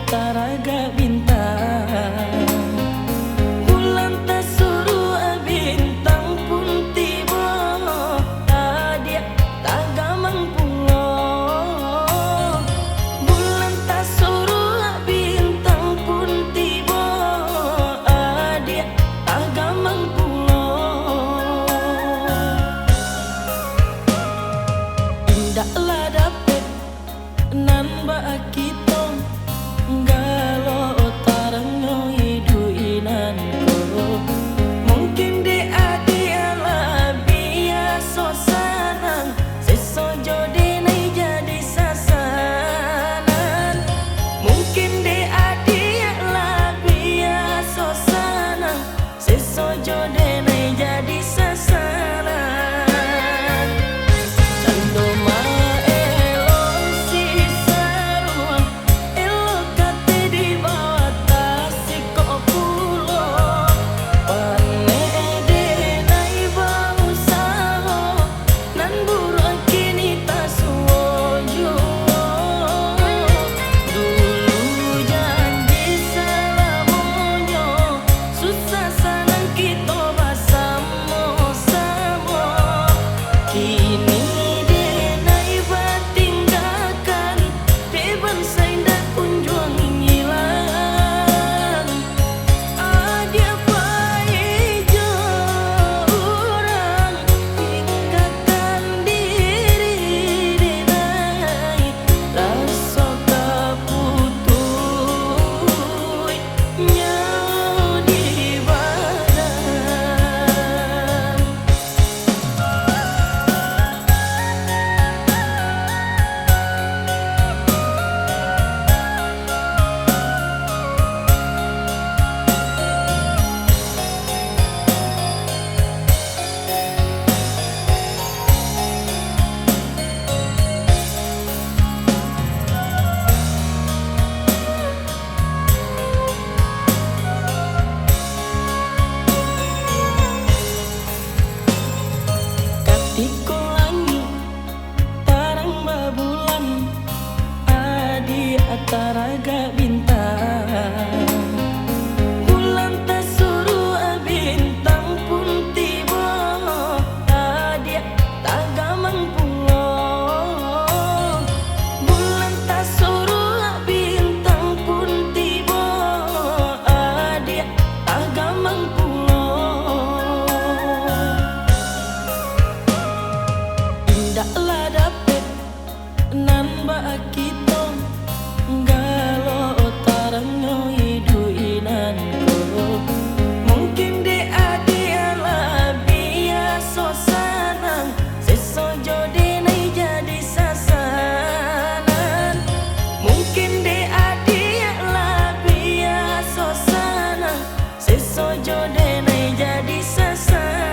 taraga bintang. Bulan tak suruh bintang pun tiba, dia tak gamang pulo. Bulan tak suruh bintang pun tiba, dia tak gamang pulo. Indahlah dapet nan ba kita galau tarango hidu inan ko. Mungkin de adi ala biasa sanang sesojo de nai jadi sasanan. Mungkin de adi ala biasa sanang sesojo de nai jadi sasanan. Tiko langit tarang babulan, adi ataraga bintang. Bulan tak suruh bintang pun tiba, dia tak gamang pulo. Bulan tak suruh bintang pun tiba, dia tak gamang pulo. Indahlah dapet nan ba kita galau tarango hidu inan ko. Mungkin de adi ala biasa sanang sesojo de nai jadi sasanan. Mungkin de adi ala biasa sanang sesojo de nai jadi sasanan.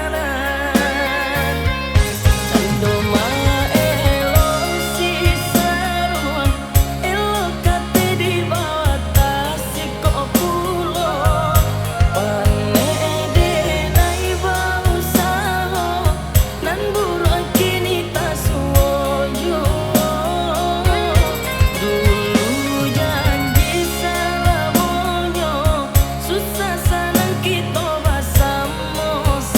Kita bersama-sama.